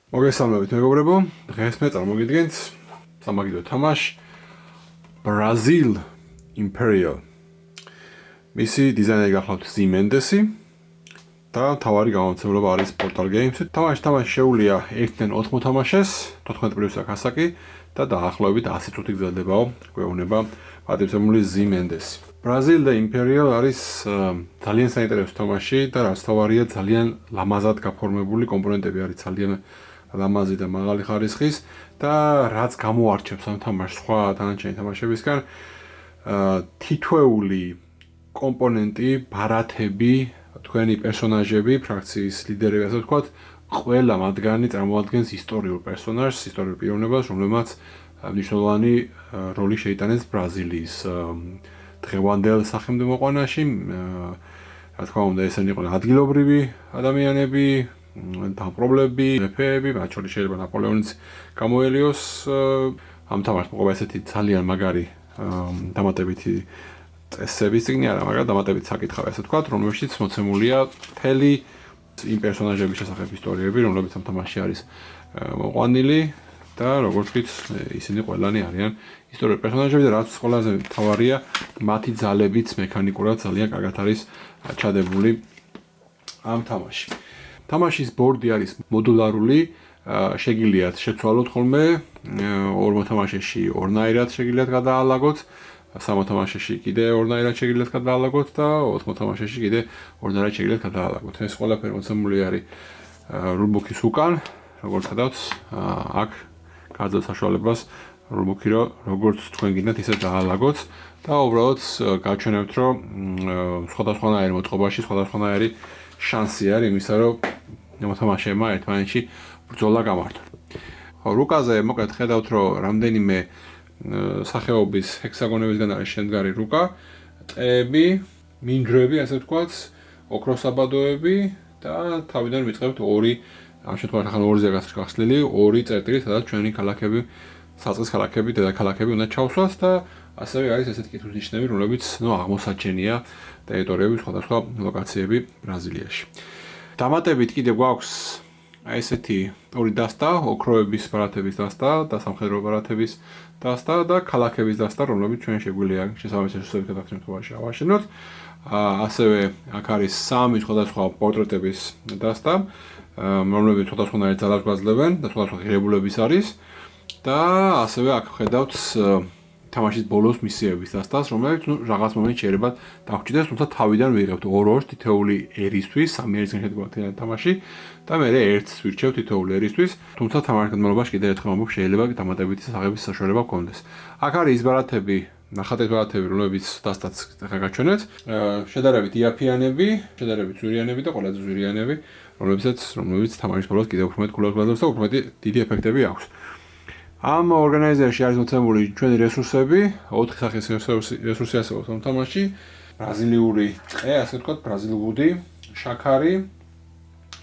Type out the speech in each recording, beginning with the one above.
მოგესალმებით მეგობრებო, დღეს მე წარმოგიდგენთ სამაგიდო თამაში Brazil Imperial. მისი დიზაინერი გახლავთ Zim Mendesi და თავარი გამომცემლობა არის Portal Games. თამაში შეუულია 1-დან 4 მოთამაშეს, 14+ ასაკი და დაახლოებით 100 წუთი გრძელდებაო, გვეუბნება პატივცემული Zim Mendesi. Brazil და Imperial არის ძალიან საინტერესო თამაში და რაც თავარია ძალიან ლამაზად გაფორმებული კომპონენტები არის ძალიან ლამაზი და მაღალი ხარისხის და რაც გამოარჩევს ამ თამაშს სხვა დანარჩენი თამაშებისგან თითოეული კომპონენტი, ბარათები, თქვენი პერსონაჟები, ფრაქციის ლიდერები, ასე ვთქვათ, ყველა მათგანი წარმოადგენს ისტორიულ პერსონაჟს, ისტორიულ პიროვნებას, რომელმაც მნიშვნელოვანი როლი შეიტანეს ბრაზილიის დღევანდელ სახელმწიფოყანაში. რა თქმა უნდა, ესენი იყვნენ ადგილობრივი ადამიანები, დამპყრობლები, მეფეები, მათ შორის შეიძლება ნაპოლეონიც გამოელიოს. ამ თამაშს მოყვება ესეთი ძალიან მაგარი დამატებითი წესების წიგნი არა, მაგრამ დამატებით საკითხავი, ასე ვთქვათ, რომელშიც მოცემულია მთელი იმ პერსონაჟების შესახებ ისტორიები, რომლებიც ამ თამაშში არის მოყვანილი და როგორც ვთქვით, ისინი ყველანი არიან ისტორიული პერსონაჟები და რაც ყველაზე მთავარია, მათი ძალებიც მექანიკურად ძალიან კარგად არის ჩადებული ამ თამაში. თამაშის ბორდი არის მოდულარული, შეგიძლიათ შეცვალოთ ხოლმე, ორ მოთამაშეში ორნაირად შეგიძლიათ გადაალაგოთ, სამ მოთამაშეში კიდე ორნაირად შეგიძლიათ გადაალაგოთ და 4 მოთამაშეში კიდე ორნაირად შეგიძლიათ გადაალაგოთ. ეს ყველაფერი მოცემული არის რულბუქის უკან, როგორც ხედავთ, აქ გააძლევთ საშუალებას რულბუქი როგორც თქვენ გინდათ ისე დაალაგოთ და უბრალოდ გაჩვენებთ, რომ სხვადასხვანაირი მოწყობაში სხვადასხვანაირი შანსი არის იმისა, რომ მოთამაშეებმა ერთმანეთში ბრძოლა გამართონ. ხო, რუკაზე მოკლედ ხედავთ, რომ რამდენიმე სახეობის ჰექსაგონებისგან არის შემდგარი რუკა, ტყეები, მინდვრები, ასე ვთქვათ, ოქროსაბადოები და თავიდან ვიწყებთ ორი, ამ შემთხვევაში ახლა ორზე გახსნილი, ორი წერტილი, სადაც ჩვენი ქალაქები, საწყის ქალაქები, დედაქალაქები უნდა ჩავსვათ და ასევე არის ესეთი კითხვისნიშნები, რომლებიც აღმოსაჩენია ტერიტორიების სხვადასხვა ლოკაციები ბრაზილიაში. დამატებით კიდე გვაქვს ესეთი ორი დასტა, ოქროების ბარათების დასტა და სამხედრო ბარათების დასტა და ქალაქების დასტა, რომლებიც ჩვენ შეგვიძლია შესაბამისი რესურსებით გადაგაცემთ ავაშენოთ. ასევე აქ არის 3 სხვადასხვა პორტრეტების დასტა, რომლებიც სხვადასხვანაირ ძალას გვაძლევენ და სხვადასხვა ღირებულების არის და ასევე აქ ხედავთ თამაშის ბოლოს მისიების დასტას, რომელიც რაღაც მომენტში შეიძლება დაგვჭირდეს, თუმცა თავიდან ვიღებთ ორ-ორ თითოეული ერისთვის, 3 ერისგან შედგება თამაში და მე ერთს ვირჩევ თითოეული ერისთვის, თუმცა თამაშის განმავლობაში კიდევ ერთხელ ამბობ, შეიძლება დამატებითი სახების საშუალება გქონდეს. აქ არის ის ბარათები, ნახატის ბარათები, რომლებიც დასტაც გაჩვენეთ, შედარებით იაფიანები, შედარებით ზვირიანები და ყველაზე ზვირიანები, რომლებიც თამაშის ბოლოს კიდევ უფრო მეტ კულას გვაძლევს და უფრო მეტი დიდი ეფექტები აქვს. ამ ორგანიზაციაში არის მოცემული ჩვენი რესურსები, 4 სახის რესურსი არსებობს ამ თამაშში, ბრაზილიური ტყე, ასე ვთქვათ, ბრაზილიური შაქარი,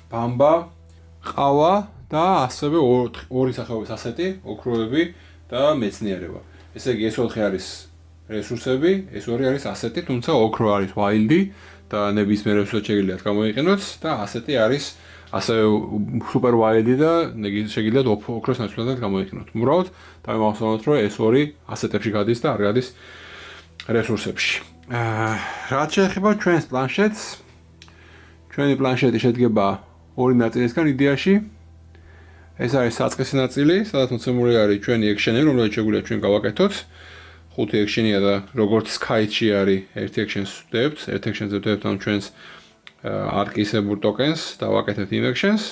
ბამბა, ყავა და ასევე ორი სახეობის ასეთი, ოქროები და მეცნიერება. ესე იგი, ეს 4 არის რესურსები, ეს 2 არის ასეთი, თუმცა ოქრო არის wild-ი და ნებისმიერ რესურსად შეგიძლიათ გამოიყენოთ და ასეთი არის ასევე super wild-ი და შეგიძლიათ ოქროს ნაცვლად გამოიყენოთ. უბრალოდ დავიმახსოვროთ, რომ ეს 2 ასეთებში გადის და არ გადის რესურსებში. რაც შეეხება ჩვენს პლანშეტს, ჩვენი პლანშეტი შედგება 2 ნაწილისგან იდეაში. ეს არის საწყისი ნაწილი, სადაც მოცემული არის ჩვენი ექშენები, რომლებიც შეგვიძლია ჩვენ გავაკეთოთ. 5 ექშენია და როგორც Kite-ში არის 1 ექშენს ვდებთ, 1 ექშენზე ვდებთ ამ ჩვენს არკისებურ ტოკენს და ვაკეთებთ იმ ექშენს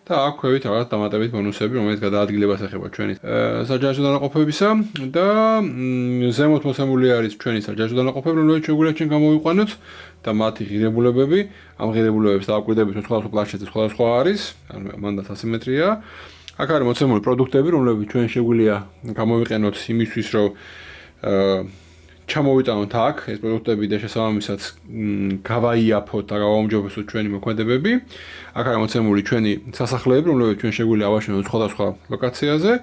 და აქ ქვევით რაღაც დამატებით ბონუსები, რომელიც გადაადგილებას ეხება ჩვენი საჯარო დანაყოფებისა და ზემოთ მოცემული არის ჩვენი საჯარო დანაყოფები, რომლებიც შეგვიძლია ჩვენ გამოვიყვანოთ და მათი ღირებულებები, ამ ღირებულებებს დააკვირდებით სხვადასხვა პლანშეტზე სხვადასხვა არის, მანდაც ასიმეტრია. აქ არის მოცემული პროდუქტები, რომლებიც ჩვენ შეგვიძლია გამოვიყენოთ იმისთვის, რომ ჩამოვიტანოთ აქ ეს პროდუქტები და შესაბამისად გავაიაფოთ და გავაუმჯობესოთ ჩვენი მოქმედებები. აქ არის მოცემული ჩვენი სასახლეები, რომლებიც ჩვენ შეგვიძლია ავაშენოთ სხვადასხვა ლოკაციაზე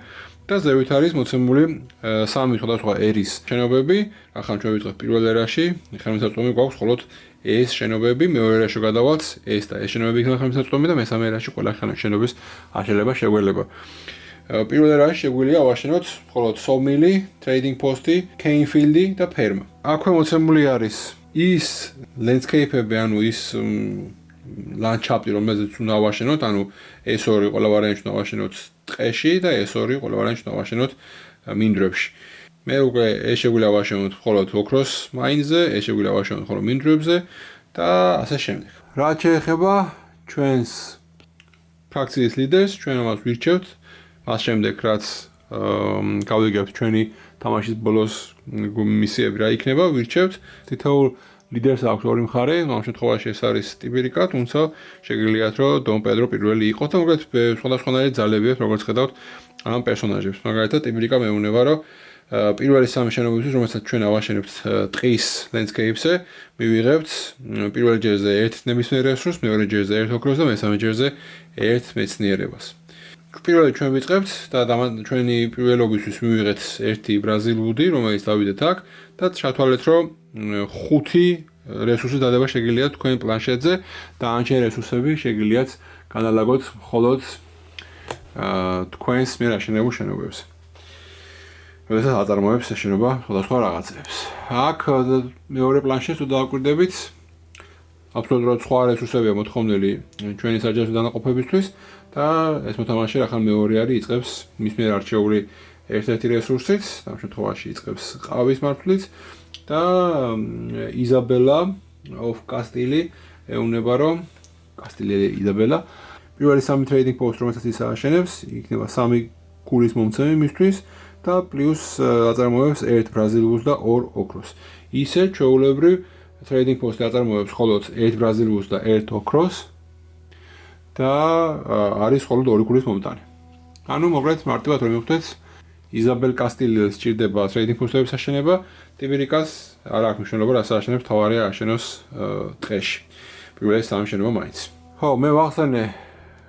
და ზევით არის მოცემული სამი სხვადასხვა ერის შენობები. ახლა ჩვენ ვიწყებთ პირველ ერაში, ხელმისაწვდომი გვაქვს მხოლოდ ეს შენობები, მეორე ერაში გადავალთ ეს და ეს შენობები იქნება ხელმისაწვდომი და მესამე ერაში ყველა შენობის აშენება შეგვეძლება. პირველ ერაში შეგვიძლია ავაშენოთ მხოლოდ სოვმილი, ტრეიდინგ პოსტი, კეინფილდი და ფერმა. აქვე მოცემული არის ის ლენდსკეიპები, ანუ ის ლანდშაფტი, რომელზეც უნდა ავაშენოთ, ანუ ეს ორი ყველა ვარიანტი უნდა ავაშენოთ ტყეში და ეს ორი ყველა ვარიანტი უნდა ავაშენოთ მინდვრებში. მე უკვე ეს შეგვიძლია ავაშენოთ მხოლოდ ოქროს მაინზე, ეს შეგვიძლია ავაშენოთ მხოლოდ მინდვრებზე და ასე შემდეგ. რაც შეეხება ჩვენს ფრაქციის ლიდერს, ჩვენ ამას ვირჩევთ. მას შემდეგ რაც გავიგებთ ჩვენი თამაშის ბოლოს მისიები რა იქნება, ვირჩევთ. თითოეულ ლიდერს აქვს ორი მხარე, ამ შემთხვევაში ეს არის ტიბერიკა, თუმცა შეგიძლიათ რომ დონ პედრო პირველი იყოს და მოკლედ სხვადასხვანაირი ძალები აქვს, როგორც ხედავთ ამ პერსონაჟებს. მაგალითად, ტიბერიკა მეუბნება, რომ პირველი სამი შენობისთვის, რომელსაც ჩვენ ავაშენებთ ტყის ლენდსკეიპზე, მივიღებთ პირველ ჯერზე ერთ ნებისმიერ რესურსს, მეორე ჯერზე ერთ ოქროს და მესამე ჯერზე ერთ მეცნიერებას. პირველად ჩვენ ვიწყებთ და ჩვენი პირველობისთვის მივიღეთ ერთი ბრაზილიური, რომელიც დავიდეთ აქ და ჩათვალეთ, რომ 5 რესურსის დადება შეგიძლიათ თქვენ პლანშეტზე და ანჩენ რესურსები შეგიძლიათ განალაგოთ მხოლოდ თქვენს მიერ აშენებულ შენობებზე. როდესაც აწარმოებს შენობა სხვადასხვა რაღაცებს. აქ მეორე პლანშეტს თუ დავაკვირდებით, აბსოლუტურად სხვა რესურსებია მოთხოვნილი ჩვენი საჯარო დანაყოფებისთვის და ეს მოთამაშე ახალ მეორე არის იწყებს მის მიერ არჩეული ერთ-ერთი რესურსით, ამ შემთხვევაში იწყებს ყავის მარცვლით და იზაბელა of კასტილი ეუბნება, რომ კასტილი იზაბელა პირველი სამი ტრეიდინგ პოსტ, რომელსაც ის ააშენებს, იქნება 3 გულის მომცემი მისთვის და პლუს აწარმოებს ერთ ბრაზილურს და ორ ოქროს. ისე ჩვეულებრივ ტრეიდინგ პოსტი აწარმოებს მხოლოდ ერთ ბრაზილურს და ერთ ოქროს და არის მხოლოდ 2 გულის მომტანი. ანუ მოკლედ მარტივად რომ მივხვდეთ, იზაბელ კასტილიელს სჭირდება ტრეიდინგ პოსტების აშენება, ტიბერიკას არ აქვს მნიშვნელობა, რა სააშენებს, თავარია აშენოს ტყეში. პირველი სამი შენობა მაინც. ხო, მე ვახსენე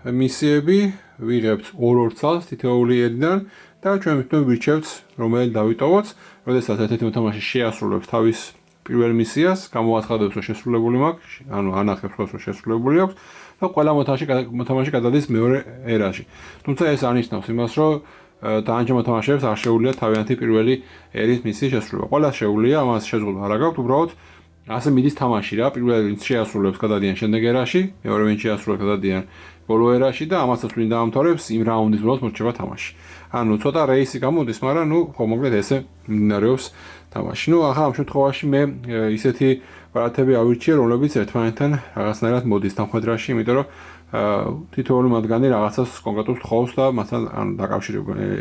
მისიები, ვიღებთ 2 ცალს თითოეული ერიდან და ჩვენ მithom ვირჩევთ, რომელი დავიტოვოთ, როდესაც ერთ-ერთი მოთამაშე შეასრულებს თავის პირველ მისიას, გამოაცხადებს, რომ შესრულებული მაქვს, ანუ ანახებს, რომ შესრულებული აქვს და ყველა მოთამაშე გადადის მეორე ერაში. თუმცა ეს არ ნიშნავს იმას, რომ დაანჩენ მოთამაშეებს არ შეუძლიათ თავიანთი პირველი ერის მისიის შესრულება. ყველას შეუძლია, ამას შეზღუდვა არ აქვს, უბრალოდ ასე მიდის თამაში რა, პირველი ვინც შეასრულებს გადადიან შემდეგ ერაში, მეორე ვინც შეასრულებს გადადიან ბოლო ერაში და ამასაც ვინ დაამთავრებს იმ რაუნდის ბოლოს მორჩება თამაში. ანუ ცოტა რეისი გამოდის, მაგრამ ნუ ხო მოკლედ ესე მიმდინარეობს თამაში. ნუ ახლა ამ შემთხვევაში მე ისეთი ვარათები ავირჩიე, რომლებიც ერთმანეთთან რაღაცნაირად მოდის თანხმედრაში, იმიტომ რომ თითოეული მათგანი რაღაცას კონკრეტულს თხოვს და მასთან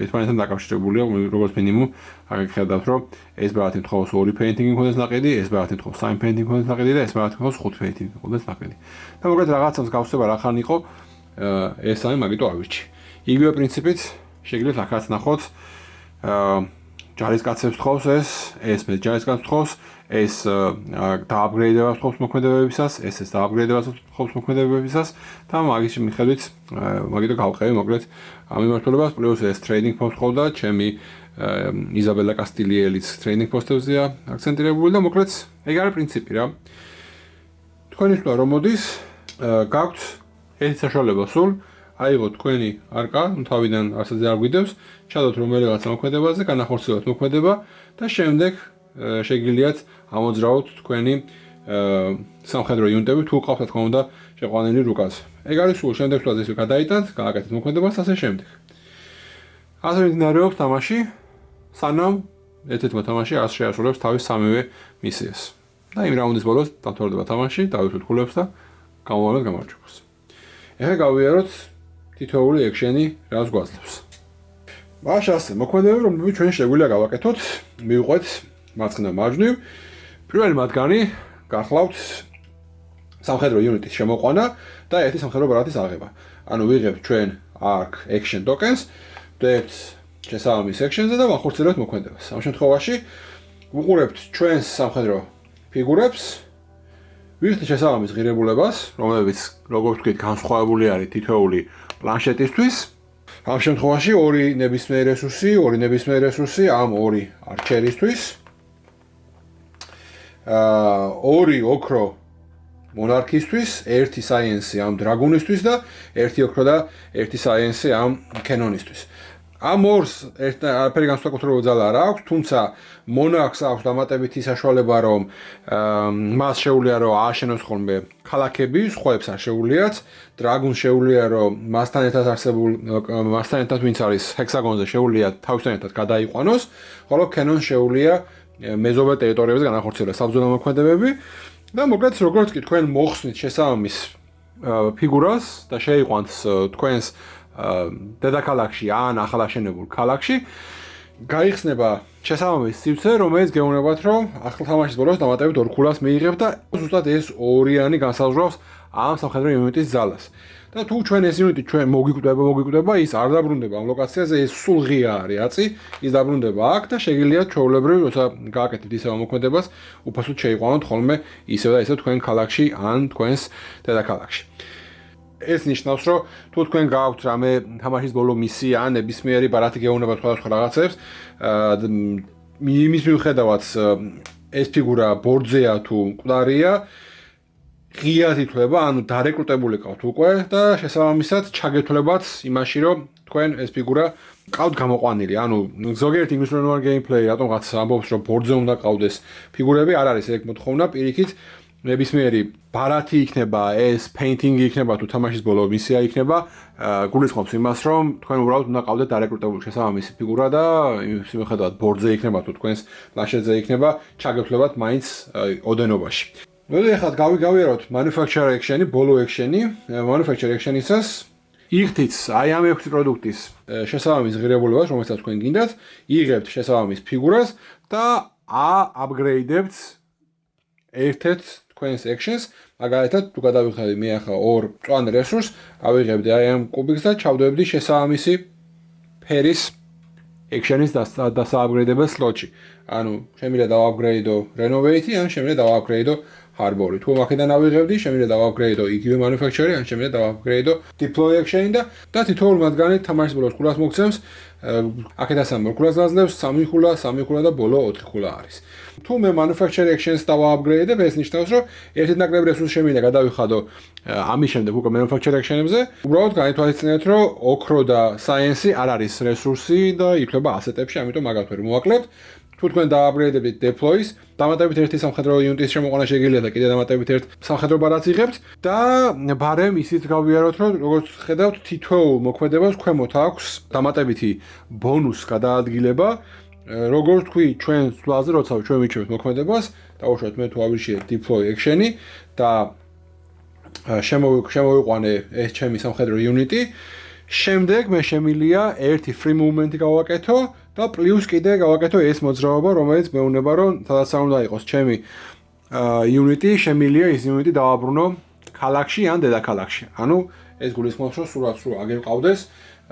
ერთმანეთთან დაკავშირებულია, როგორც მინიმუმ აღიხედავთ, რომ ეს ბარათი თხოვს 2 პეინტინგი მქონდეს ნაყიდი, ეს ბარათი თხოვს 3 პეინტინგი მქონდეს ნაყიდი და ეს ბარათი თხოვს 5 პეინტინგი მქონდეს ნაყიდი. და მოკლედ რაღაცას გავხსება რა ხან იყო, ეს სამი მაგიტო ავირჩიე. იგივე პრინციპით შეგიძლიათ ახაც ნახოთ, ჯარისკაცებს თხოვს ეს მე ჯარისკაცებს თხოვს, ეს დააპგრეიდებას თხოვს მოქმედებებისას, ეს დააპგრეიდებას თხოვს მოქმედებებისას და მაგის მიხედვით მაგიტო გავყევი მოკლედ ამ მიმართულებას, პლუს ეს ტრეიდინგ პოსტ თხოვდა, ჩემი იზაბელა კასტილიელის ტრეიდინგ პოსტებზეა აქცენტირებული და მოკლედ ეგ არის პრინციპი რა. თქვენი თქმა რომ მოდის, გაქვთ ერთი საშუალება სულ აიღოთ თქვენი არკა, თავიდან არცაც არ გვიდევს, ჩადოთ რომელიღაცა მოქმედებაზე, განახორციელოთ მოქმედება და შემდეგ შეგიძლიათ ამოძრავოთ თქვენი სამხედრო იუნიტები, თუ ყავთ თქმა უნდა შეყვანილი რუკაზე. ეგ არის სულ შემდეგ თვალს ისე გადაიტანთ, გააკეთეთ მოქმედებას, ასე შემდეგ. ასე მიმდინარეობს თამაში, სანამ ერთ-ერთი მოთამაშე არ შეასრულებს თავის სამივე მისიას. და იმ რაუნდის ბოლოს დამთავრდება თამაში, დავითვლით ქულებს და გამოვარდნოთ გამარჯვებას. ეხლა გავიაროთ თითოეული ექშენი რას გვაძლევს. მაშინ ასე მოქმედებები, რომლებიც ჩვენ შეგვიძლია გავაკეთოთ, მივყვეთ მარცხნივ მარჯვნივ. პირველი მათგანი გახლავთ სამხედრო იუნიტის შემოყვანა და ერთი სამხედრო ბარათის აღება. ანუ ვიღებთ ჩვენ arc action tokens, ვდებთ შესაბამის section-ზე და ვახორციელებთ მოქმედებას. ამ შემთხვევაში ვუყურებთ ჩვენს სამხედრო ფიგურებს, ვიხდით შესაბამის ღირებულებას, რომლებიც, როგორც ვთქვით, განსხვავებული არის თითოეული პლანშეტისთვის. ამ შემთხვევაში ორი ნებისმიერი რესურსი ამ ორი არჩერისთვის. ორი ოქრო მონარქისთვის, ერთი საიენსი ამ დრაგუნისთვის და ერთი ოქრო და ერთი საიენსი ამ კენონისთვის. ამ ორს არაფერი განსაკუთრებული ძალა არ აქვს, თუმცა მონარქს აქვს დამატებითი საშუალება, რომ მას შეუძლია რომ ააშენოს ხოლმე ქალაქები, სხვაებს არ შეუძლიათ. დრაგუნს შეუძლია რომ მასთან ერთად ვინც არის ჰექსაგონზე შეუძლია თავისთან ერთად გადაიყვანოს, ხოლო კენონს შეუძლია მეზობელ ტერიტორიებზე განახორციელოს საბრძოლო მოქმედებები და მოკლედ როგორც კი თქვენ მოხსნით შესაბამის ფიგურას და შეიყვანთ თქვენს დედაქალაქში ან ახალაშენებულ ქალაქში, გაიხსნება შესაბამის სივრცე, რომელიც გეუბნებათ, რომ ახალ თამაშის ბოლოს დამატებით 2 ქულას მიიღებთ და ზუსტად ეს ორიანი განსაზღვრავს ამ სამხედრო იუნიტის ძალას. და თუ ჩვენ ეს იუნიტი ჩვენ მოგვიკვდება, ის არ დაბრუნდება ამ ლოკაციაზე, ეს სულ ღია არის აწი, ის დაბრუნდება აქ და შეგიძლიათ ჩვეულებრივ, როცა გააკეთებთ ისევ მოქმედებას, უფასოდ შეიყვანოთ ხოლმე ისევ და ისევ თქვენ ქალაქში ან თქვენს დედაქალაქში. ეს ნიშნავს, რომ თუ თქვენ გააქვთ რამე თამაშის ბოლო მისია ან ნებისმიერი ბარათი გეუბნება სხვადასხვა რაღაცებს, იმის მიუხედავად ეს ფიგურა ბორძეა თუ მკვდარია, ღიად ითვლება, ანუ დარეკრუტებული ყავთ უკვე და შესაბამისად ჩაგეთვლებათ იმაში, რომ თქვენ ეს ფიგურა ყავთ გამოყვანილი. ანუ ზოგიერთი ინგლისურენოვანი გეიმპლეი რატომღაც ამბობს, რომ ბორძე უნდა ყავდეს ფიგურები, არ არის ეგ მოთხოვნა, პირიქით ნებისმიერი ბარათი იქნება, ეს პეინტინგი იქნება თუ თამაშის ბოლო მისია იქნება, გულისხმობს იმას, რომ თქვენ უბრალოდ უნდა ყავდეთ დარეკრუტებული შესაბამისი ფიგურა და იმის მიუხედავად ბორძე იქნება თუ თქვენს პლანშეტზე იქნება, ჩაგეთვლებათ მაინც ოდენობაში. მოდი ახლა გავიაროთ manufacture action-ი, ბოლო action-ი. manufacture action-ისას იღთით აი ამ 6 პროდუქტის შესაბამის ღირებულებას, რომელსაც თქვენ გინდათ, იღებთ შესაბამის ფიგურას და upgrade-ებთ ერთ-ერთ თქვენს actions, მაგალითად, თუ გადავიხადე მე ახლა 2 მწვანე რესურს, ავიღებდი აი ამ კუბიკს და ჩავდივებდი შესაბამისი ფერის action-ის დასააპგრეიდებელ slot-ში. ანუ შემიძლია დავაპგრეიდო renovate-ი, ან შემიძლია დავაპგრეიდო harbor-ი. თუ აქედან ავიღებდი, შემიძლია დავაპგრეიდო იგივე manufacture-ი, ან შემიძლია დავაპგრეიდო deploy action-ი და თითოეულ მათგანი თამაშის ბოლოს ქულას მოგცემს. აქედან 3 ქულას გაძლევს, 3 ქულა და ბოლო 4 ქულა არის. თუ მე manufacture action-ს დავაპგრეიდებ, ეს ნიშნავს, რომ ერთი ნაკლებ რესურსი შემიძლია გადავიხადო ამის შემდეგ უკვე manufacture action-ებზე. უბრალოდ განითვალისწინეთ, რომ ოქრო და science-ი არ არის რესურსი და ითვლება ასეტებში, ამიტომ მაგათ ვერ მოვაკლებთ. თუ თქვენ დააპგრეიდებთ deploy-ს, დამატებით ერთი სამხედრო იუნიტის შემოყვანა შეგიძლიათ და კიდე დამატებით ერთ სამხედრო ბარათს იღებთ და ბარემ ისიც გავიაროთ, რომ როგორც ხედავთ, თითოეულ მოქმედებას ქვემოთ აქვს დამატებითი ბონუს გადაადგილება. როგორც თქვი, ჩვენ სვლაზე, როცა ჩვენ ვიჩვენებთ მოქმედებას, დავუშვათ მე თუ ავირჩიეთ deploy action-ი და შემოვიყვანე ეს ჩემი სამხედრო იუნიტი. შემდეგ მე შემიძლია ერთი free movement-ი გავაკეთო და პლუს კიდე გავაკეთო ეს მოძრაობა, რომელიც მეუბნება, რომ სადაც არ უნდა იყოს ჩემი იუნიტი, შემიძლია ის იუნიტი დავაბრუნო ქალაქში ან დედაქალაქში. ანუ ეს გულისხმობს, რომ სულ აგერ ყავდეს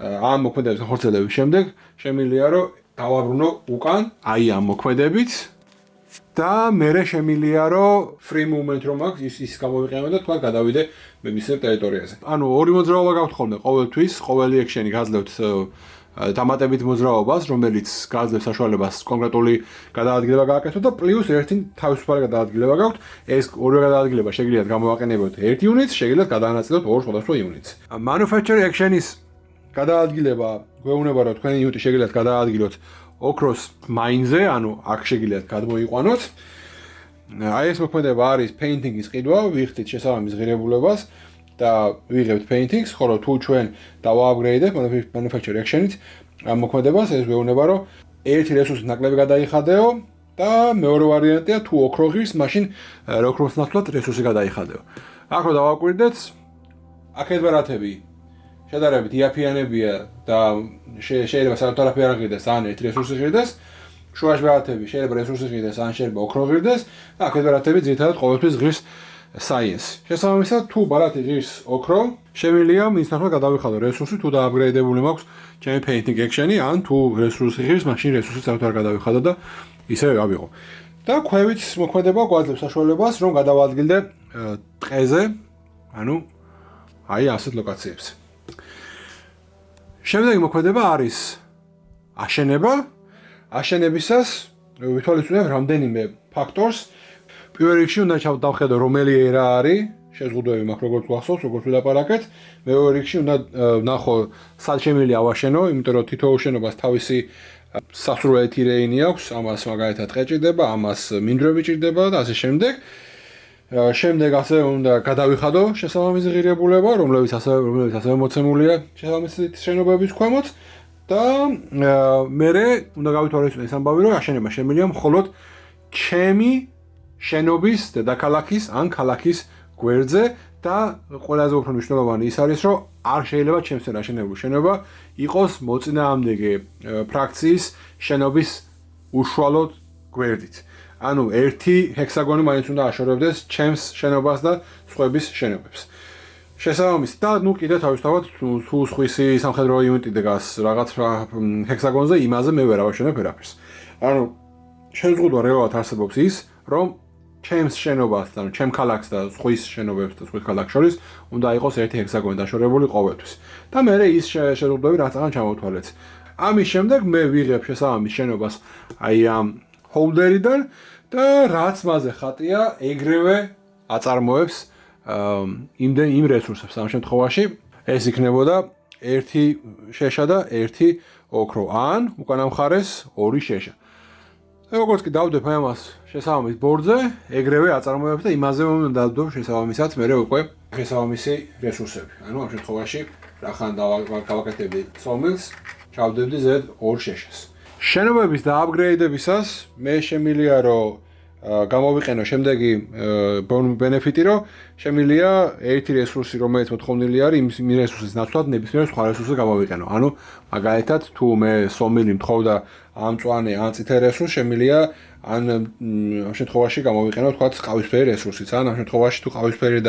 ამ მოქმედების განხორციელების შემდეგ შემიძლია, რომ დავაბრუნო უკან აი ამ მოქმედებით და მერე შემიძლია, რომ free movement რომ აქვს, ის გამოვიყენო და თქვა გადავიდე მებისმიერ ტერიტორიაზე. ანუ ორი მოძრაობა გაქვთ ხოლმე ყოველთვის, ყოველი action-ი გაძლევთ დამატებით მოძრაობას, რომელიც გაძლევს საშუალებას კონკრეტული გადაადგილება გააკეთოთ და პლუს ერთი თავისუფალი გადაადგილება გაქვთ. ეს ორივე გადაადგილება შეგიძლიათ გამოვაყენებოთ ერთ იუნიტს, შეგიძლიათ გადაანაწილოთ ორ სხვადასხვა იუნიტს. manufacture action-ის გადაადგილება გვეუბნება, რომ თქვენი იუნიტი შეგიძლიათ გადაადგილოთ ოქროს მაინზე, ანუ აქ შეგიძლიათ გადმოიყვანოთ. აი ეს მოქმედება არის painting-ის ყიდვა, ვიხდით შესაბამის ღირებულებას და ვიღებთ paintings, ხოლო თუ ჩვენ დავააპგრეიდებთ manufacture action-ით ამ მოქმედებას, ეს გვეუბნება, რომ ერთი რესურსი ნაკლები გადაიხადეო და მეორე ვარიანტია თუ ოქრო ღირს, მაშინ ოქროს ნაცვლად რესურსი გადაიხადეო. აქ რო დავაკვირდეთ, აქეთ ბარათები შედარებით იაფიანებია და შეიძლება საერთოდ არაფერი არ ღირდეს, ან ერთი რესურსი ღირდეს. შუაში ბარათები შეიძლება რესურსი ღირდეს, ან შეიძლება ოქრო ღირდეს და აქეთ ბარათები ძირითადად ყოველთვის ღირს science. შესაბამისად, თუ ბარათი ღირს ოქრო, შემიძლია მის ნაცვლად გადავიხადო რესურსი, თუ დააპგრეიდებული მაქვს ჩემი painting action-ი, ან თუ რესურსი ღირს, მაშინ რესურსი საერთოდ არ გადავიხადო და ისევ გავიღო. და ქვევით მოქმედება გვაძლევს საშუალებას, რომ გადავადგილდე ტყეზე, ანუ აი ასეთ ლოკაციებს. შემდეგი მოქმედება არის აშენება. აშენებისას ვითვალისწინებ რამდენიმე ფაქტორს. პირველ რიგში უნდა დავხედო რომელი ერა არის, შეზღუდვები მაქვს როგორც გახსოვს, როგორც ვილაპარაკეთ. მეორე რიგში უნდა ვნახო სად შემიძლია ავაშენო, იმიტომ რომ თითოეულ შენობას თავისი სასურველი თირეინი აქვს, ამას მაგალითად ტყე ჭირდება, ამას მინდვრები ჭირდება და ასე შემდეგ. შემდეგ ასე უნდა გადავიხადო შესაბამისი ღირებულება, რომლებიც ასევე მოცემულია შესაბამისი შენობების ქვემოთ და მერე უნდა გავითვალისწინო ეს ამბავი, რომ აშენება შემიძლია მხოლოდ ჩემი შენობის დედაქალაქის ან ქალაქის გვერდზე და ყველაზე უფრო მნიშვნელოვანი ის არის, რომ არ შეიძლება ჩემსთან აშენებული შენობა იყოს მოწინააღმდეგე ფრაქციის შენობის უშუალოდ გვერდით. ანუ ერთი ჰექსაგონი მაინც უნდა აშორებდეს ჩემს შენობას და სხვების შენობებს. შესაბამისად და ნუ კიდე თავისთავად თუ სხვისი სამხედრო იუნიტი დგას რაღაც ჰექსაგონზე, იმაზე მე ვერ ავაშენებ ვერაფერს. ანუ შეზღუდვა რეალურად არსებობს ის, რომ ჩემს შენობას და ჩემ ქალაქს და სხვის შენობებს და სხვის ქალაქს შორის უნდა იყოს ერთი ჰექსაგონი დაშორებული ყოველთვის. და მე ის შეზღუდვები რაღაცა ჩამოვთვალეთ. ამის შემდეგ მე ვიღებ შესაბამის შენობას აი ამ ჰოლდერიდან და რაც მასზე ხატია, ეგრევე აწარმოებს იმ რესურსებს. ამ შემთხვევაში ეს იქნებოდა ერთი შეშა და ერთი ოქრო, ან უკანა მხარეს ორი შეშა. როგორც კი დავდებ ამას შესაბამის ბორდზე, ეგრევე აწარმოებს და იმაზე უნდა დავდებ შესაბამისად მე უკვე შესაბამისი რესურსები. ანუ ამ შემთხვევაში რახან გავაკეთებდი სომილს, ჩავდებდი ზედ ორ შეშას. შენობების დააპგრეიდებისას მე შემიძლია რომ გამოვიყენო შემდეგი ბენეფიტი, რომ შემიძლია ერთი რესურსი, რომელიც მოთხოვნილი არის, იმ რესურსის ნაცვლად ნებისმიერ სხვა რესურსზე გამოვიყენო. ანუ მაგალითად, თუ მე სომილი მთხოვდა ამ მწვანე ან წითელ რესურსს, შემიძლია ან ამ შემთხვევაში გამოვიყენო თქვათ ყავისფერი რესურსიც, ან ამ შემთხვევაში თუ ყავისფერი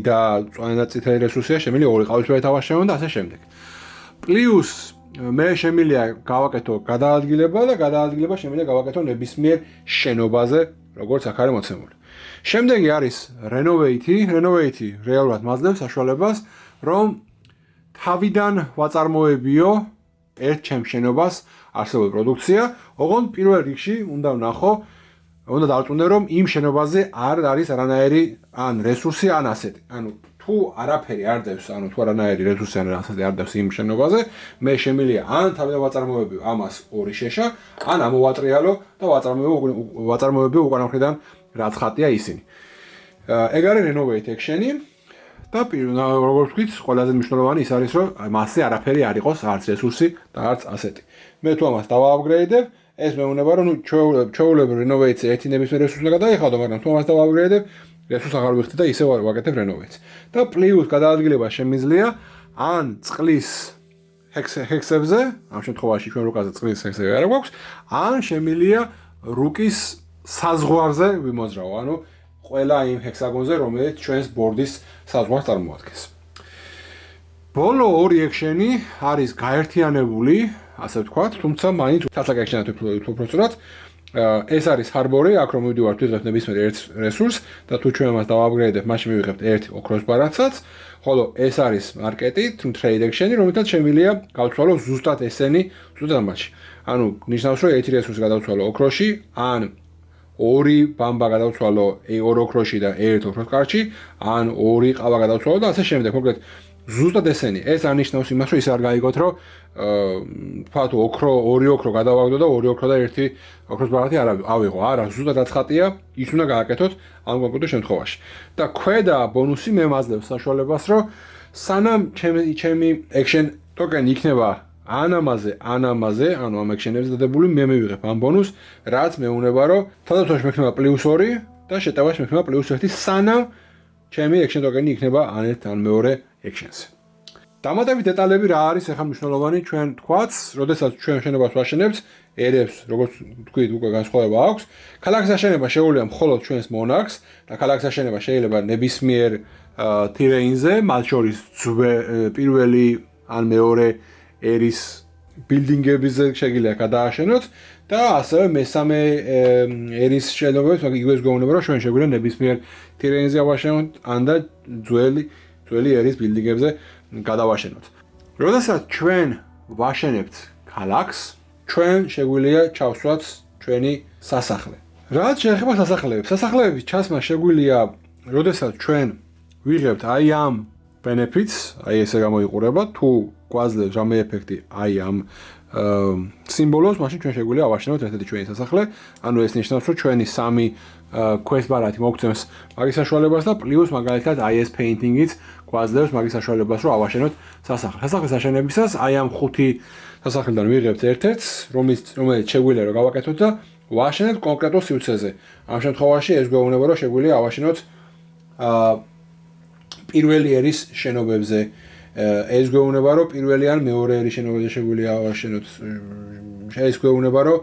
და მწვანე და წითელი რესურსია, შემიძლია ორი ყავისფერი თავაშევო და ასე შემდეგ. პლუს მე შემიძლია გავაკეთო გადაადგილება და გადაადგილება შემიძლია გავაკეთო ნებისმიერ შენობაზე, როგორც აქ არის მოცემული. შემდეგი არის renovate. Renovate რეალურად მაძლევს საშუალებას, რომ თავიდან ვაწარმოებიო ერთ ჩემს შენობას არსებულ პროდუქცია, ოღონდ პირველ რიგში უნდა დავწუნდე, რომ იმ შენობაზე არ არის არანაირი ან რესურსი, ან ასეთი. ანუ თუ არაფერი არ დევს, ანუ თუ არანაირი რესურსი ან ასეთი არ დევს იმ შენობაზე, მე შემიძლია ან თავიდან ვაწარმოებიო ამას ორი შეშა, ან ამოვატრიალო და ვაწარმოებიო უკანა მხრიდან რაც ხატია ისინი. ეგ არის renovate action-ი და როგორც ვთქვით, ყველაზე მნიშვნელოვანი ის არის, რომ მასზე არაფერი არ იყოს, არც რესურსი და არც ასეთი. მე თუ ამას დავააპგრეიდებ, ეს მეუბნება, რომ ჩვეულებრივ renovate-ზე ერთი ნებისმიერ რესურსს უნდა გადაიხადო, მაგრამ თუ ამას დავააპგრეიდებ, რესურსს აღარ ვიხდი და ისევ ვაკეთებ renovate-ს. და პლუს გადაადგილება შემიძლია ან წყლის ჰექსებზე, ამ შემთხვევაში ჩვენ რუკაზე წყლის ჰექსები არ გვაქვს, ან შემიძლია რუკის საზღვარზე ვიმოძრავო, ანუ ყველა იმ ჰექსაგონზე, რომელიც ჩვენს ბორდის საზღვარს წარმოადგენს. ბოლო ორი action-ი არის გაერთიანებული, ასე ვთქვათ, თუმცა მაინც თასაკ action-ად უпростоრად. ეს არის harbor-ი, აქ რომ მივდივართ ვიღებთ ნებისმიერ ერთ რესურსს და თუ ჩვენ მას დავაპგრეიდებთ, მაშინ მივიღებთ ერთ ოქროს ბარათსაც, ხოლო ეს არის მარკეტი, trade action-ი, რომელთაც შემიძლია გავცვალო ზუსტად ესენი, ზუსტად ამაში. ანუ ნიშნავს, რომ ერთი რესურსი გადავცვალო ოქროში, ან ორი ბამბა გადავცვალო ორ ოქროში და ერთ ოქროს კარჩი, ან ორი ყავა გადავცვალო და ასე შემდეგ. მოკლედ ზუსტად ესენი. ეს არ ნიშნავს იმას, რომ ის არ გაიგოთ, რომ თქვათ ორი ოქრო გადავაგდო და ორი ოქრო და ერთი ოქროს ბარათი არ ავიღო. არა, ზუსტად რაც ხატია, ის უნდა გააკეთოთ ამ კონკრეტულ შემთხვევაში. და ქვედა ბონუსი მე მაძლევს საშუალებას, რომ სანამ ჩემი action token იქნება ან ამაზე, ანუ ამ action-ებზე დადებული, მე მივიღებ ამ ბონუსს, რაც მეუბნება, რომ თავდაცვაში მექნება +2 და შეტევაში მექნება +1, სანამ ჩემი action token-ი იქნება ან ერთ ან მეორე action-ზე. დამატებით დეტალები რა არის ახლა მნიშვნელოვანი ჩვენ თქვაც, როდესაც ჩვენ შენობას ვაშენებთ, ერებს, როგორც თქვით, უკვე განსხვავება აქვს. ქალაქის აშენება შეუძლია მხოლოდ ჩვენს მონარქს და ქალაქის აშენება შეიძლება ნებისმიერ თირეინზე, მათ შორის პირველი ან მეორე ერის ბილდინგებზე შეგიძლია გადააშენოთ და ასევე მესამე ერის შენობებს, იგივე გვეუბნება, რომ ჩვენ შეგვიძლია ნებისმიერ თირეინზე ავაშენოთ ან და ძველი ერის ბილდინგებზე გადავაშენოთ. როდესაც ჩვენ ვაშენებთ ქალაქს, ჩვენ შეგვიძლია ჩავსვათ ჩვენი სასახლე. რაც შეეხება სასახლეებს, სასახლეების ჩასმა შეგვიძლია, როდესაც ჩვენ ვიღებთ აი ამ benefits, აი ესე გამოიყურება, თუ გვაძლევს რამე ეფექტი აი ამ სიმბოლოს, მაშინ ჩვენ შეგვიძლია ავაშენოთ ერთ-ერთი ჩვენი სასახლე, ანუ ეს ნიშნავს, რომ ჩვენი 3 quest ბარათი მოგცემს მაგის საშუალებას და პლუს მაგალითად აი ეს painting-იც გვაძლევს მაგის საშუალებას, რომ ავაშენოთ სასახლე. სასახლის აშენებისას აი ამ 5 სასახლიდან ვიღებთ ერთ-ერთს, რომელიც შეგვიძლია რომ გავაკეთოთ და ვაშენოთ კონკრეტულ სივრცეზე. ამ შემთხვევაში ეს გვეუბნება, რომ შეგვიძლია ავაშენოთ პირველი ერის შენობებზე. ეს გვეუბნება, რომ პირველი ან მეორე ერის შენობებზე შეგვიძლია ავაშენოთ. ეს გვეუბნება, რომ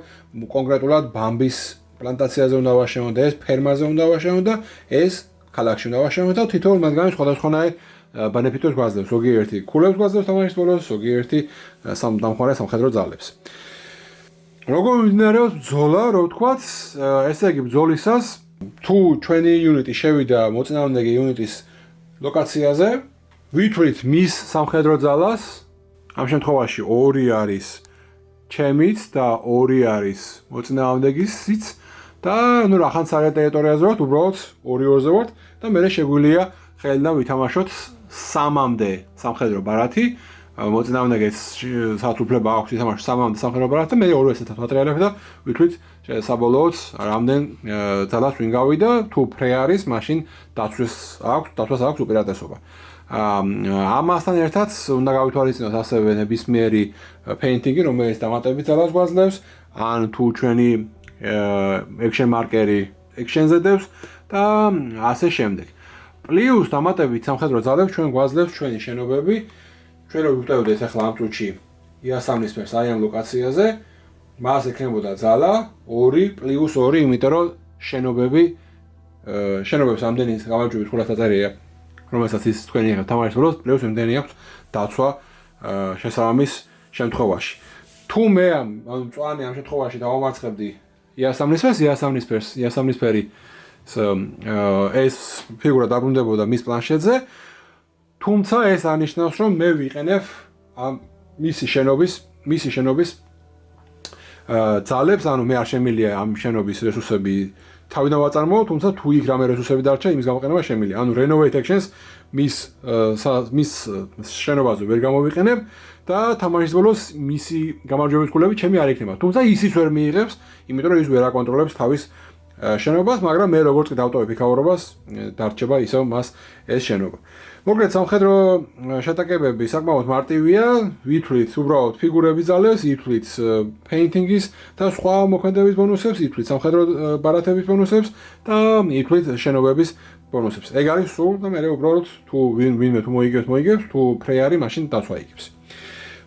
კონკრეტულად ბამბის პლანტაციაზე უნდა ავაშენოთ და ეს ფერმაზე უნდა ავაშენოთ და ეს ქალაქში უნდა ავაშენოთ და თითოეულ მათგანი სხვადასხვანაირ benefit-ს გვაძლევს. ზოგიერთი ქულებს გვაძლევს თამაშის ბოლოს, ზოგიერთი დამხმარე სამხედრო ძალებს. როგორ მიმდინარეობს ბრძოლა, რო ვთქვათ, ესე იგი ბრძოლისას თუ ჩვენი იუნიტი შევიდა მოწინააღმდეგე იუნიტის ლოკაციაზე, ვითვლით მის სამხედრო ძალას, ამ შემთხვევაში 2 არის ჩემიც და 2 არის მოწინააღმდეგისიც და ნუ რახანს არის ტერიტორიაზე ვართ, უბრალოდ 2-2-ზე ვართ და მე შეგვიძლია ხელიდან ვითამაშოთ 3-მდე სამხედრო ბარათი. მოწინააღმდეგეს სადაც უფლება აქვს ითამაშოს 3-მდე სამხედრო ბარათი და მე ორივე ერთად ვატრიალებ და ვითვლით საბოლოოდ რამდენ ძალას ვინ გავიდა, თუ ფრე არის, მაშინ დაცვას აქვს უპირატესობა. ამასთან ერთად უნდა გავითვალისწინოთ ასევე ნებისმიერი painting-ი, რომელიც დამატებით ძალას გვაძლევს, ან თუ ჩვენი action marker-ი action-ზე დევს და ასე შემდეგ. პლუს დამატებით სამხედრო ძალებს ჩვენ გვაძლევს ჩვენი შენობები. ჩვენ რო ვიტევდეთ ახლა ამ წუთში იასამნისფერს აი ამ ლოკაციაზე, მას ექნებოდა ძალა 2 + 2, იმიტომ რომ შენობებს ამდენი გამარჯვების ხულას დაწერია, რომელსაც ის თქვენი ახლა თამაშის ბოლოს პლუს ამდენი აქვს დაცვა შესაბამის შემთხვევაში. თუ მე ამ მწვანე ამ შემთხვევაში დავამარცხებდი იასამნისფერი ეს ფიგურა დაბრუნდებოდა მის პლანშეტზე, თუმცა ეს არნიშნავს, რომ მე ვიყენებ ამ მისი შენობის ძალებს, ანუ მე არ შემიძლია ამ შენობის რესურსები თავიდან ვაწარმოო, თუმცა თუ იქ რამე რესურსები დარჩა, იმის გამოყენება შემიძლია. ანუ renovate actions მის შენობაზე ვერ გამოვიყენებ და თამაშის ბოლოს მისი გამარჯვების ქულები ჩემი არ იქნება. თუმცა ისიც ვერ მიიღებს, იმიტომ რომ ის ვერ აკონტროლებს თავის შენობას, მაგრამ მე როგორც კი დავტოვებ ფიქაურობას, დარჩება ისევ მას ეს შენობა. მოკლედ სამხედრო შეტაკებები საკმაოდ მარტივია, ვითვლით უბრალოდ ფიგურების ძალებს, ვითვლით painting-ის და სხვა მოქმედების ბონუსებს, ვითვლით სამხედრო ბარათების ბონუსებს და ვითვლით შენობების ბონუსებს. ეგ არის სულ და მე უბრალოდ თუ ვინმე თუ მოიგებს, თუ ფრე არის, მაშინ დაცვა იგებს.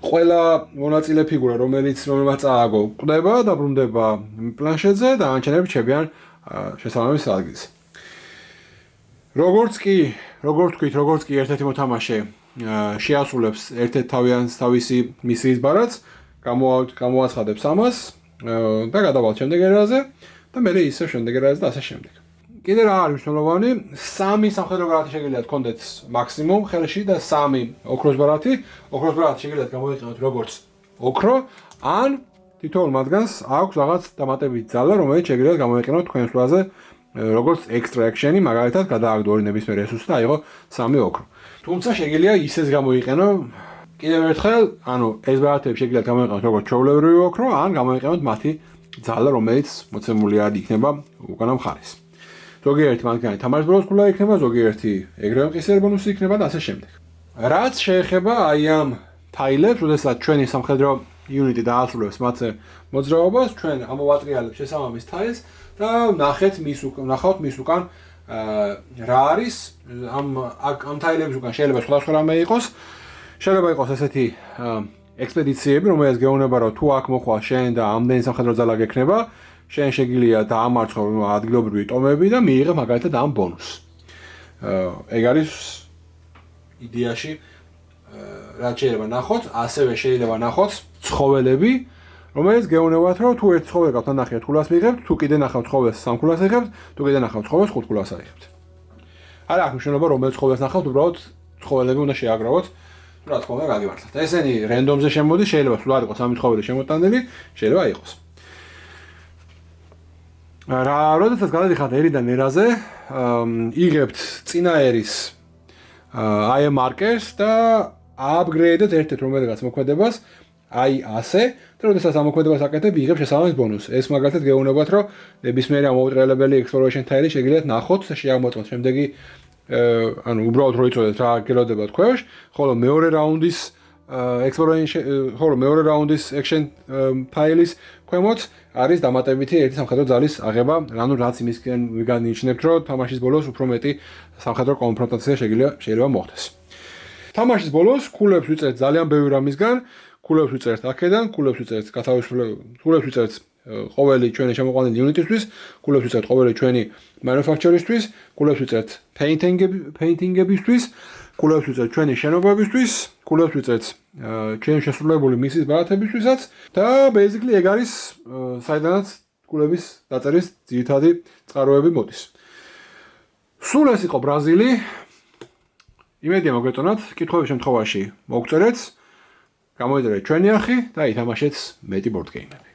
ყველა მონაწილე ფიგურა, რომელიც წააგო, კვდება და ბრუნდება პლანშეტზე და ანჩენები ჩებიან შესაბამის ადგილზე. როგორც კი ერთ-ერთი მოთამაშე შეასრულებს ერთ-ერთ თავისი მისიის ბარათს, გამოაცხადებს ამას და გადავალთ შემდეგ ერაზე და მე ისევ შემდეგ ერაზე და ასე შემდეგ. კიდე რა არის მნიშვნელოვანი, 3 სამხედრო ბარათი შეგიძლიათ გქონდეთ მაქსიმუმ ხელში და 3 ოქროს ბარათი. ოქროს ბარათი შეგიძლიათ გამოიყენოთ როგორც ოქრო, ან თითოეულ მათგანს აქვს რაღაც დამატებითი ძალა, რომელიც შეგიძლიათ გამოიყენოთ თქვენ სვლაზე როგორც extra action-ი, მაგალითად გადააგდო 2 ნებისმიერ რესურსს და აიღო 3 ოქრო. თუმცა შეგიძლია ისეც გამოიყენო კიდევ ერთხელ, ანუ ეს ბარათები შეგიძლიათ გამოიყენოთ როგორც ჩვეულებრივი ოქრო, ან გამოიყენოთ მათი ძალა, რომელიც მოცემული არ იქნება უკანა მხარეს. ზოგიერთი მათგანი თამაშის ბოლოს ქულა იქნება, ზოგიერთი ეგრევე მყისიერი ბონუსი იქნება და ასე შემდეგ. რაც შეეხება აი ამ თაილებს, როდესაც ჩვენი სამხედრო იუნიტი დაასრულებს მათზე მოძრაობას, ჩვენ ამოვატრიალებთ შესაბამის თაილს და ნახავთ მის უკან რა არის. ამ თაილების უკან შეიძლება სხვადასხვა რამე იყოს. შეიძლება იყოს ესეთი ექსპედიციები, რომელიც გეუბნება, რომ თუ აქ მოხვალ შენ და ამდენი სამხედრო ძალა გექნება, შენ შეგიძლია დაამარცხო ადგილობრივი ტომები და მიიღებ მაგალითად ამ ბონუსს. ეგ არის იდეაში რაც შეიძლება ნახოთ, ასევე შეიძლება ნახოთ ცხოველები, რომელიც გეუბნებათ, რომ თუ ერთ ცხოველს გაქვთ ნახე 100-ას მიიღებთ, თუ კიდე ნახავთ ცხოველს 300-ას აიღებთ, თუ კიდე ნახავთ ცხოველს 500-ას აიღებთ. არა აქვს მნიშვნელობა რომელ ცხოველს ნახავთ, უბრალოდ ცხოველები უნდა შეაგროვოთ, რა თქმა უნდა გაგიმართლეთ. ესენი რენდომზე შემოდის, შეიძლება სულ არ იყოს სამი ცხოველი შემოტანილი, შეიძლება იყოს. როდესაც გადადიხართ ერიდან ერაზე, იღებთ წინაერის აი მარკერს და upgrade-ეთ ერთ-ერთ რომელიღაც მოქმედებას აი ასე და როდესაც ამ მოქმედებას აკეთებ, იღებ შესაბამის ბონუსს. ეს მაგალითად გეუბნებათ, რომ ნებისმიერი ამოუტრელებელი exploration tile შეგიძლიათ ნახოთ და შეამოწმოთ შემდეგი ანუ უბრალოდ რო იწოდეთ რა გელოდებათ ქვეშ, ხოლო მეორე რაუნდის მეორე რაუნდის action tile-ის ქვემოთ არის დამატებითი ერთი სამხედრო ძალის აღება, ანუ რაც იმისკენ ვიგანიშნებთ, რომ თამაშის ბოლოს უფრო მეტი სამხედრო კონფრონტაცია შეიძლება მოხდეს. თამაშის ბოლოს კულებს ვიწერთ ძალიან ბევრი რამისგან, კულებს ვიწერთ აქედან, კულებს ვიწერთ კულებს ვიწერთ ყოველი ჩვენი შემოყვანილი unit-ისთვის, კულებს ვიწერთ ყოველი ჩვენი manufacture-ისთვის, კულებს ვიწერთ painting-ებისთვის, კულებს ვიწერთ ჩვენი შენობებისთვის, კულებს ვიწერთ ჩვენი შესრულებული მისის ბარათებისთვისაც და basically ეგ არის საიდანაც კულების დაწერის ძირითადი წყაროები მოდის. სულ ეს იყო ბრაზილი. იმედია მოგეწონათ, კითხვების შემთხვევაში მოგწერეთ, გამოიწერეთ ჩვენი არხი და ითამაშეთ მეტი ბორდ გეიმები.